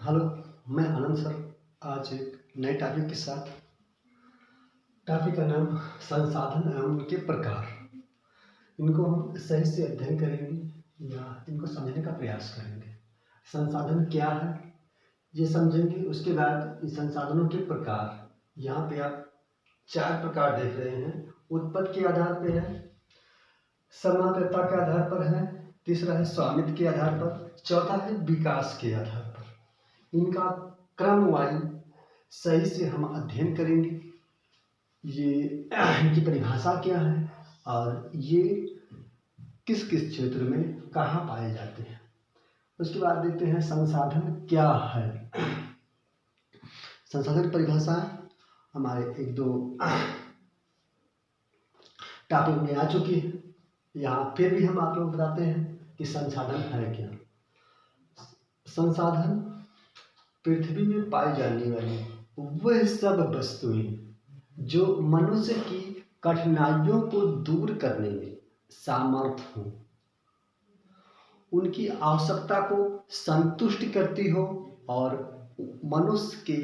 Hello, मैं आनंद sir. आज एक नए टॉपिक के साथ। टॉपिक का नाम संसाधन एवं उनके प्रकार। इनको हम सही से अध्ययन करेंगे या इनको समझने का प्रयास करेंगे। संसाधन क्या है ये समझेंगे। उसके बाद इस संसाधनों के प्रकार, यहाँ पे आप 4 प्रकार देख रहे हैं। उत्पत्ति के आधार पर है, समाप्यता के आधार पर है, तीसरा है स्वामित्व के आधार पर, चौथा है विकास के आधार पर। इनका क्रमवार सही से हम अध्ययन करेंगे। ये इनकी परिभाषा क्या है और ये किस किस क्षेत्र में कहाँ पाए जाते हैं। उसके बाद देखते हैं संसाधन क्या है। संसाधन की परिभाषा हमारे 1-2 टॉपिक में आ चुकी है। यहाँ फिर भी हम आप लोग बताते हैं कि संसाधन है क्या। संसाधन पृथ्वी में पाई जाने वाली वह सब वस्तुएं जो मनुष्य की कठिनाइयों को दूर करने में सामर्थ हो, उनकी आवश्यकता को संतुष्ट करती हो और मनुष्य के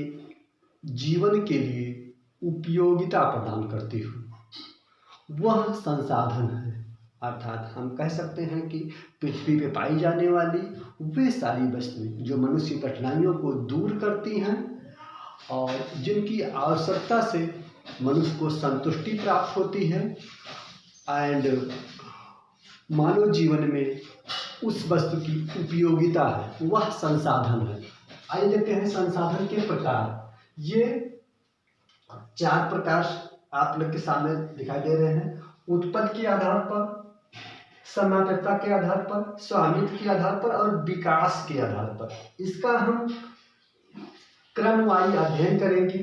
जीवन के लिए उपयोगिता प्रदान करती हो, वह संसाधन है। अर्थात हम कह सकते हैं कि पृथ्वी पे पाई जाने वाली वे सारी वस्तुएं जो मनुष्य की कठिनाइयों को दूर करती हैं और जिनकी आवश्यकता से मनुष्य को संतुष्टि प्राप्त होती है एंड मानव जीवन में उस वस्तु की उपयोगिता है, वह संसाधन है। आइए देखते हैं संसाधन के प्रकार। ये 4 प्रकार आप लोग के सामने दिखाई दे रहे हैं। उत्पत्ति के आधार पर, समाप्यता के आधार पर, स्वामित्व के आधार पर और विकास के आधार पर। इसका हम क्रमवार अध्ययन करेंगे।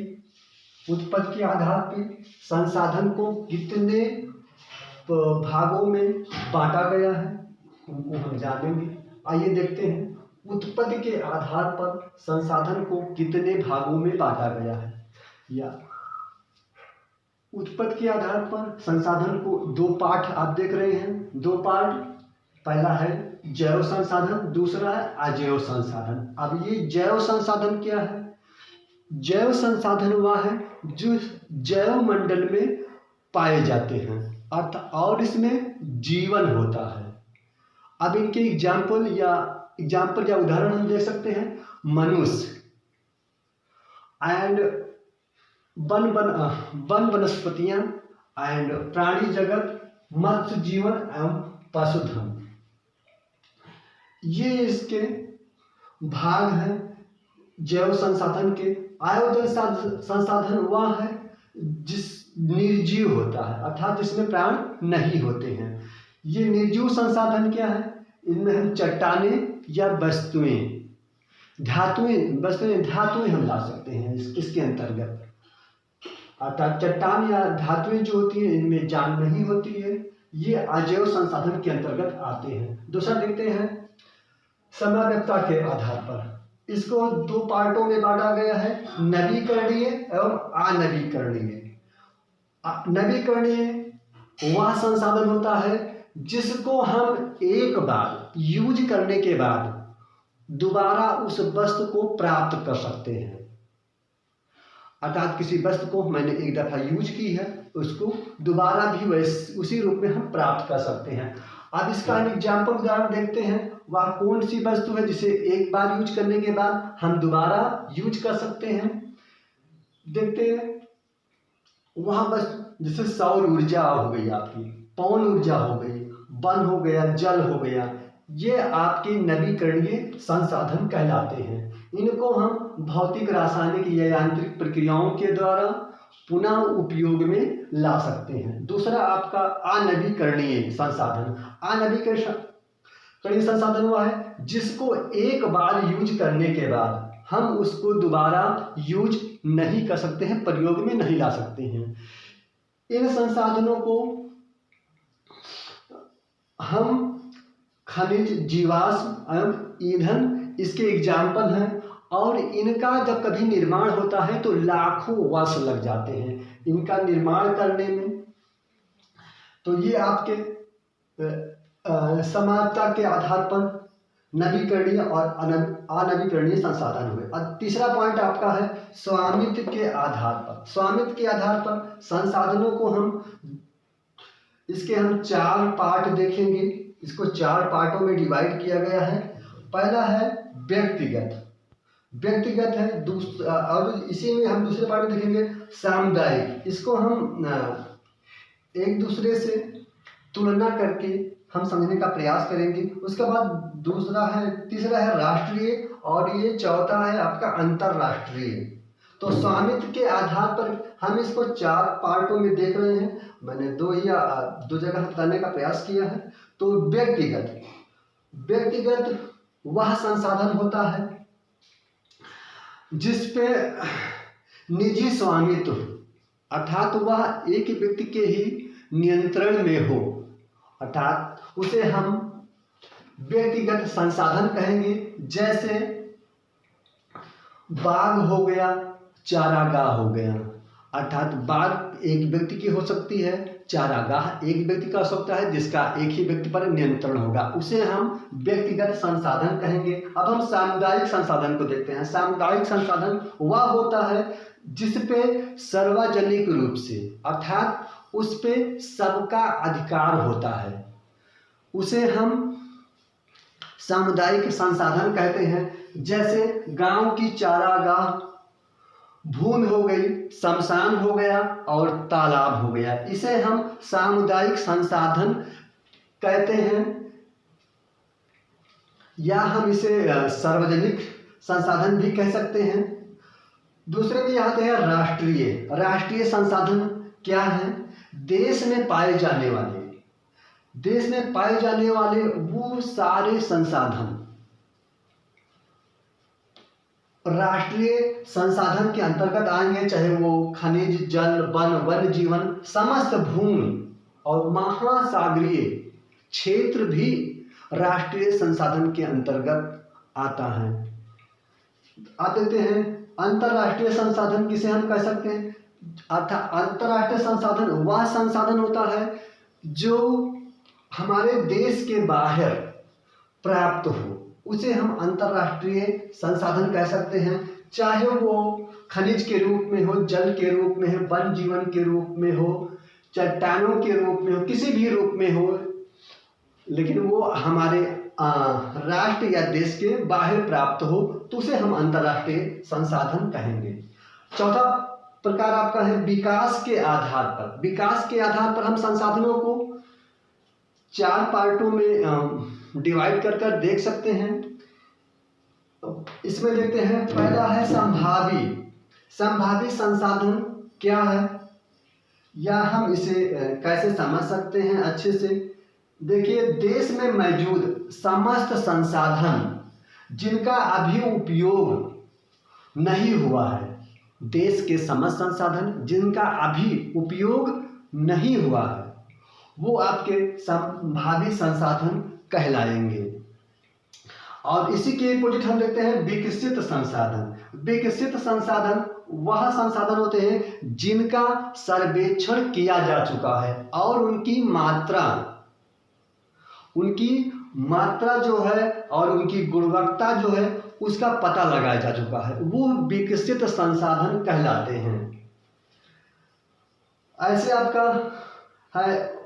उत्पत्ति के आधार पर संसाधन को कितने भागों में बांटा गया है उनको हम जानेंगे। आइए देखते हैं उत्पत्ति के आधार पर संसाधन को कितने भागों में बांटा गया है। या उत्पत्ति के आधार पर संसाधन को 2 पार्ट आप देख रहे हैं। 2 पार्ट, पहला है जैव संसाधन, दूसरा है अजैव संसाधन। अब ये जैव संसाधन क्या है? जैव संसाधन वह है जो जैव मंडल में पाए जाते हैं अर्थात और इसमें जीवन होता है। अब इनके एग्जाम्पल या उदाहरण हम दे सकते हैं। मनुष्य एंड वन वनस्पतियां एंड प्राणी जगत, मत्स्य जीवन एवं पशुधन, ये इसके भाग हैं जैव संसाधन के। अजैव संसाधन वह है जिस निर्जीव होता है अर्थात जिसमें प्राण नहीं होते हैं। ये निर्जीव संसाधन क्या है? इनमें हम चट्टानें या वस्तुएं, धातुएं हम ला सकते हैं इसके अंतर्गत। अर्थात चट्टान या धातुएं जो होती हैं इनमें जान नहीं होती है, ये अजैव संसाधन के अंतर्गत आते हैं। दूसरा देखते हैं समाप्यता के आधार पर। इसको 2 पार्टों में बांटा गया है, नवीकरणीय एवं अनवीकरणीय। नवीकरणीय वह संसाधन होता है जिसको हम एक बार यूज करने के बाद दोबारा उस वस्तु को प्राप्त कर सकते हैं। अर्थात किसी वस्तु को मैंने एक दफा यूज की है, उसको दोबारा भी उसी रूप में हम प्राप्त कर सकते हैं। अब इसका एग्जाम्पल उदाहरण देखते हैं। वह कौन सी वस्तु है जिसे एक बार यूज करने के बाद हम दोबारा यूज कर सकते हैं? देखते हैं वह वस्तु जैसे सौर ऊर्जा हो गई, आपकी पवन ऊर्जा हो गई, वन हो गया, जल हो गया, ये आपके नवीकरणीय संसाधन कहलाते हैं। इनको हम भौतिक, रासायनिक या यांत्रिक प्रक्रियाओं के द्वारा पुनः उपयोग में ला सकते हैं। दूसरा आपका अनवीकरणीय संसाधन। अनवीकरणीय संसाधन वह है जिसको एक बार यूज करने के बाद हम उसको दोबारा यूज नहीं कर सकते हैं, प्रयोग में नहीं ला सकते हैं। इन संसाधनों को हम खनिज, जीवाश्म एवं ईंधन इसके एग्जाम्पल हैं और इनका जब कभी निर्माण होता है तो लाखों वर्ष लग जाते हैं इनका निर्माण करने में। तो ये आपके समानता के आधार पर नवीकरणीय और अनवीकरणीय संसाधन हुए। और तीसरा पॉइंट आपका है स्वामित्व के आधार पर। स्वामित्व के आधार पर संसाधनों को इसके हम 4 पार्ट देखेंगे। इसको 4 पार्टों में डिवाइड किया गया है। पहला है व्यक्तिगत है, और इसी में हम दूसरे पार्ट में देखेंगे सामुदायिक। इसको हम एक दूसरे से तुलना करके हम समझने का प्रयास करेंगे। उसके बाद तीसरा है राष्ट्रीय, और ये चौथा है आपका अंतरराष्ट्रीय। तो स्वामित्व के आधार पर हम इसको 4 पार्टों में देख रहे हैं। मैंने 2 जगह बताने का प्रयास किया है। तो व्यक्तिगत वह संसाधन होता है जिस पे निजी स्वामित्व, अर्थात वह एक व्यक्ति के ही नियंत्रण में हो, अर्थात उसे हम व्यक्तिगत संसाधन कहेंगे। जैसे बाग हो गया, चारागाह हो गया। अर्थात बाग एक व्यक्ति की हो सकती है, चारागाह एक व्यक्ति का हो सकता है जिसका एक ही व्यक्ति पर नियंत्रण होगा, उसे हम व्यक्तिगत संसाधन कहेंगे। अब हम सामुदायिक संसाधन को देखते हैं। सामुदायिक संसाधन वह होता है जिस पे सार्वजनिक रूप से, अर्थात उस पे सबका अधिकार होता है, उसे हम सामुदायिक संसाधन कहते हैं। जैसे गांव की चारागाह, भूमि हो गई, शमशान हो गया और तालाब हो गया, इसे हम सामुदायिक संसाधन कहते हैं, या हम इसे सार्वजनिक संसाधन भी कह सकते हैं। दूसरे में आते हैं राष्ट्रीय संसाधन क्या है? देश में पाए जाने वाले वो सारे संसाधन राष्ट्रीय संसाधन के अंतर्गत आएंगे, चाहे वो खनिज, जल, वन, वन्य जीवन, समस्त भूमि और महासागरीय क्षेत्र भी राष्ट्रीय संसाधन के अंतर्गत आता है। आ देते हैं अंतरराष्ट्रीय संसाधन, किसे हम कह सकते हैं? अर्थात अंतरराष्ट्रीय संसाधन वह संसाधन होता है जो हमारे देश के बाहर प्राप्त हो, उसे हम अंतरराष्ट्रीय संसाधन कह सकते हैं। चाहे वो खनिज के रूप में हो, जल के रूप में हो, वन जीवन के रूप में हो, चट्टानों के रूप में हो, किसी भी रूप में हो, लेकिन वो हमारे राष्ट्र या देश के बाहर प्राप्त हो, तो उसे हम अंतरराष्ट्रीय संसाधन कहेंगे। चौथा प्रकार आपका है विकास के आधार पर। विकास के आधार पर हम संसाधनों को 4 पार्टों में डिवाइड कर देख सकते हैं। इसमें देखते हैं, पहला है संभावी संसाधन क्या है, या हम इसे कैसे समझ सकते हैं अच्छे से। देखिए, देश में मौजूद समस्त संसाधन जिनका अभी उपयोग नहीं हुआ है, देश के समस्त संसाधन जिनका अभी उपयोग नहीं हुआ है, वो आपके संभावी संसाधन कहलाएंगे। और इसी के अपोजिट हम देखते हैं विकसित संसाधन। विकसित संसाधन वह संसाधन होते हैं जिनका सर्वेक्षण किया जा चुका है और उनकी मात्रा जो है और उनकी गुणवत्ता जो है उसका पता लगाया जा चुका है, वो विकसित संसाधन कहलाते हैं। ऐसे आपका है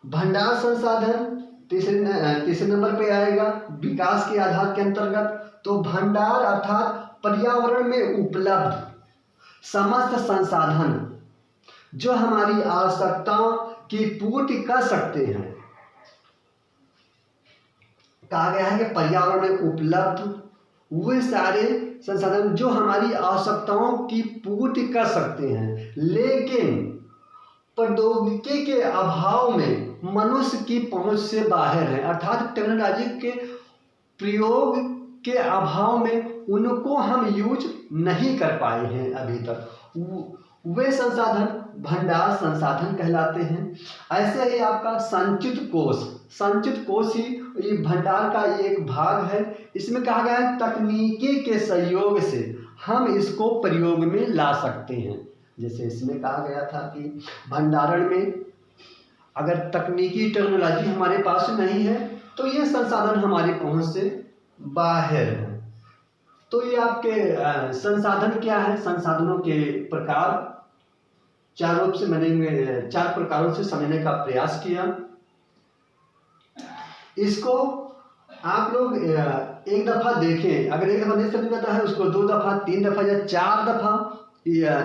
भंडार संसाधन तीसरे नंबर पे आएगा विकास के आधार के अंतर्गत। तो भंडार अर्थात पर्यावरण में उपलब्ध समस्त संसाधन जो हमारी आवश्यकताओं की पूर्ति कर सकते हैं। कहा गया है कि पर्यावरण में उपलब्ध वे सारे संसाधन जो हमारी आवश्यकताओं की पूर्ति कर सकते हैं, लेकिन प्रौद्योगिकी के अभाव में मनुष्य की पहुंच से बाहर है, अर्थात टेक्नोलॉजी के प्रयोग के अभाव में उनको हम यूज नहीं कर पाए हैं अभी तक। वे संसाधन भंडार संसाधन कहलाते हैं। ऐसे ही आपका संचित कोष ही ये भंडार का एक भाग है। इसमें कहा गया है तकनीकी के सहयोग से हम इसको प्रयोग में ला सकते हैं। जैसे इसमें कहा गया था कि भंडारण में अगर तकनीकी टेक्नोलॉजी हमारे पास नहीं है तो ये संसाधन हमारी पहुंच से बाहर है। तो ये आपके संसाधन क्या है, संसाधनों के प्रकार चार रूप से मैंने 4 प्रकारों से समझने का प्रयास किया। इसको आप लोग एक दफा देखें, अगर एक दफा नहीं समझ में आता है उसको 2 दफा, 3 दफा या 4 दफा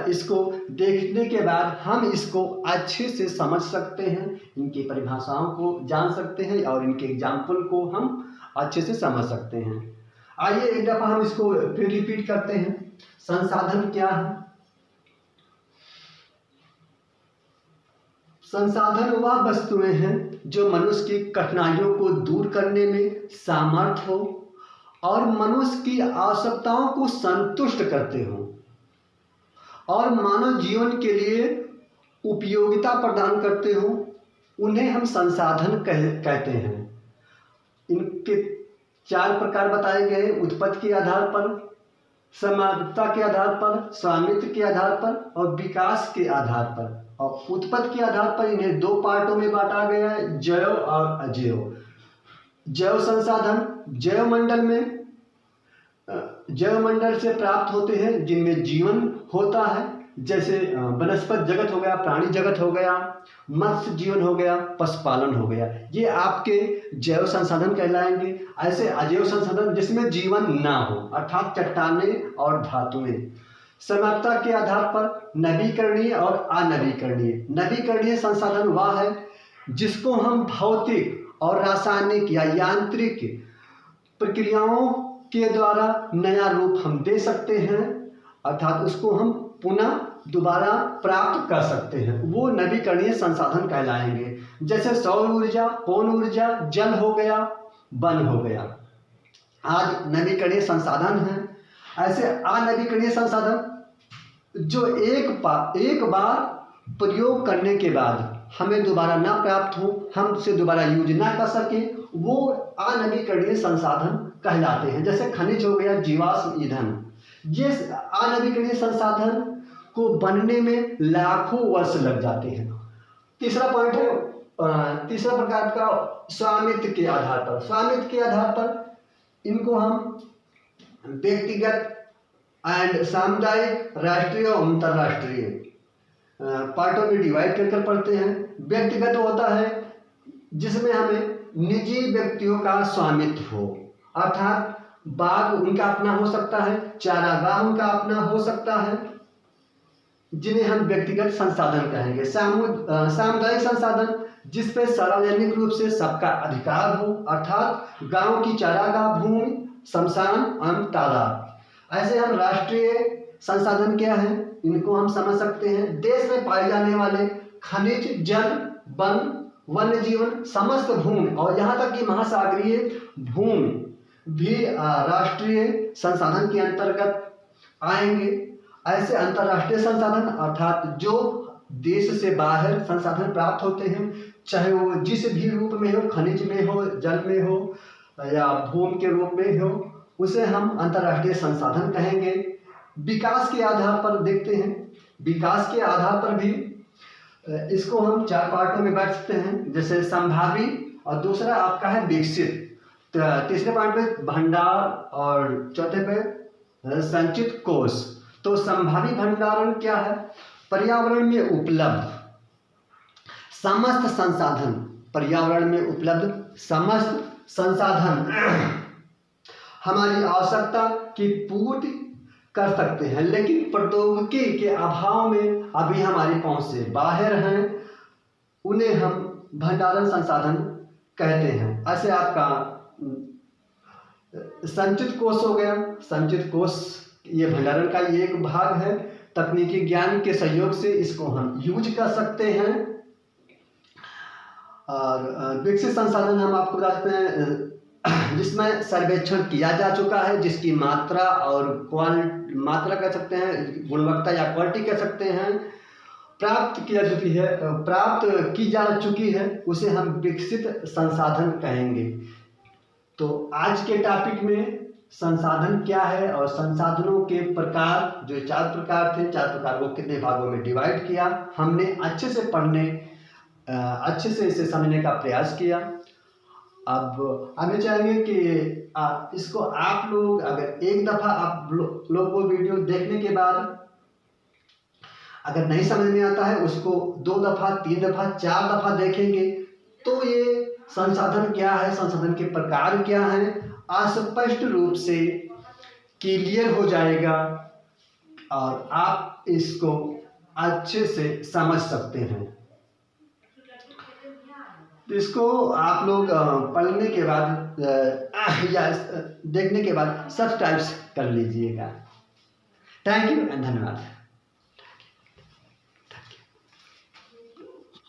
इसको देखने के बाद हम इसको अच्छे से समझ सकते हैं, इनकी परिभाषाओं को जान सकते हैं और इनके एग्जाम्पल को हम अच्छे से समझ सकते हैं। आइए एक दफा हम इसको फिर रिपीट करते हैं। संसाधन क्या है? संसाधन वह वस्तुएं हैं जो मनुष्य की कठिनाइयों को दूर करने में सामर्थ हो और मनुष्य की आवश्यकताओं को संतुष्ट करते हो और मानव जीवन के लिए उपयोगिता प्रदान करते हो, उन्हें हम संसाधन कहते हैं। इनके 4 प्रकार बताए गए, उत्पत्ति के आधार पर, समानता के आधार पर, स्वामित्व के आधार पर और विकास के आधार पर। और उत्पत्ति के आधार पर इन्हें 2 पार्टों में बांटा गया है, जैव और अजैव। जैव संसाधन जैव मंडल से प्राप्त होते हैं जिनमें जीवन होता है, जैसे वनस्पति जगत हो गया, प्राणी जगत हो गया, मत्स्य जीवन हो गया, पशुपालन हो गया, ये आपके जैव संसाधन कहलाएंगे। ऐसे अजैव संसाधन जिसमें जीवन ना हो, अर्थात चट्टानें और धातुएं। समानता के आधार पर नवीकरणीय और अनवीकरणीय। नवीकरणीय संसाधन वह है जिसको हम भौतिक और रासायनिक या यांत्रिक प्रक्रियाओं के द्वारा नया रूप हम दे सकते हैं, अर्थात उसको हम पुनः दोबारा प्राप्त कर सकते हैं, वो नवीकरणीय संसाधन कहलाएंगे। जैसे सौर ऊर्जा, पवन ऊर्जा, जल हो गया, वन हो गया, आज नवीकरणीय संसाधन हैं। ऐसे अनवीकरणीय संसाधन जो एक बार प्रयोग करने के बाद हमें दोबारा ना प्राप्त हो, हम उसे दोबारा यूज ना कर सके, वो अनवीकरणीय संसाधन कहलाते हैं। जैसे खनिज हो गया, जीवाश्म ईंधन, ये अनवीकरणीय संसाधन को बनने में लाखों वर्ष लग जाते हैं। तीसरा पॉइंट है तीसरा प्रकार का स्वामित्व के आधार पर। स्वामित्व के आधार पर इनको हम व्यक्तिगत एंड सामुदायिक, राष्ट्रीय और अंतर्राष्ट्रीय पार्टों में डिवाइड कर पढ़ते हैं। व्यक्तिगत होता है जिसमें हमें निजी व्यक्तियों का स्वामित्व हो, अर्थात बाग उनका अपना हो सकता है, चारागाह उनका अपना हो सकता है, जिन्हें हम व्यक्तिगत संसाधन कहेंगे। सामुदायिक संसाधन जिस पे सार्वजनिक रूप से सबका अधिकार हो, अर्थात गांव की चारागाह, भूमि, शमशान एवं तालाब। ऐसे हम राष्ट्रीय संसाधन क्या है, इनको हम समझ सकते हैं। देश में पाए जाने वाले खनिज, जल, वन, वन्य जीवन, समस्त भूमि और यहाँ तक कि महासागरीय भूमि भी राष्ट्रीय संसाधन के अंतर्गत आएंगे। ऐसे अंतर्राष्ट्रीय संसाधन अर्थात जो देश से बाहर संसाधन प्राप्त होते हैं, चाहे वो जिस भी रूप में हो, खनिज में हो, जल में हो या भूमि के रूप में हो, उसे हम अंतर्राष्ट्रीय संसाधन कहेंगे। विकास के आधार पर देखते हैं, विकास के आधार पर भी इसको हम 4 पार्टों में बांट सकते हैं, जैसे संभावी और दूसरा आपका है विकसित, तीसरे पार्ट पे भंडार और चौथे पे संचित कोष। तो संभावी भंडारण क्या है? पर्यावरण में उपलब्ध समस्त संसाधन, पर्यावरण में उपलब्ध समस्त संसाधन हमारी आवश्यकता की पूर्ति कर सकते हैं, लेकिन प्रौद्योगिकी के अभाव में अभी हमारी पहुंच से बाहर हैं, उन्हें हम भंडारण संसाधन कहते हैं। ऐसे आपका संचित कोष हो गया। संचित कोष ये भंडारण का ये एक भाग है। तकनीकी ज्ञान के सहयोग से इसको हम यूज कर सकते हैं। और विकसित संसाधन हम आपको बताते हैं जिसमें सर्वेक्षण किया जा चुका है, जिसकी मात्रा और मात्रा कह सकते हैं, गुणवत्ता या क्वालिटी कह सकते हैं, प्राप्त की जा चुकी है, उसे हम विकसित संसाधन कहेंगे। तो आज के टॉपिक में संसाधन क्या है और संसाधनों के प्रकार, जो 4 प्रकार थे, 4 प्रकार को कितने भागों में डिवाइड किया, हमने अच्छे से इसे समझने का प्रयास किया। अब हमें चाहेंगे कि इसको आप लोग अगर एक दफ़ा आप लोग वो वीडियो देखने के बाद अगर नहीं समझ में आता है, उसको 2 दफ़ा 3 दफ़ा 4 दफ़ा देखेंगे तो ये संसाधन क्या है, संसाधन के प्रकार क्या हैं, स्पष्ट रूप से क्लियर हो जाएगा और आप इसको अच्छे से समझ सकते हैं। इसको आप लोग पढ़ने के बाद या देखने के बाद सब्सक्राइब कर लीजिएगा। थैंक यू एंड धन्यवाद।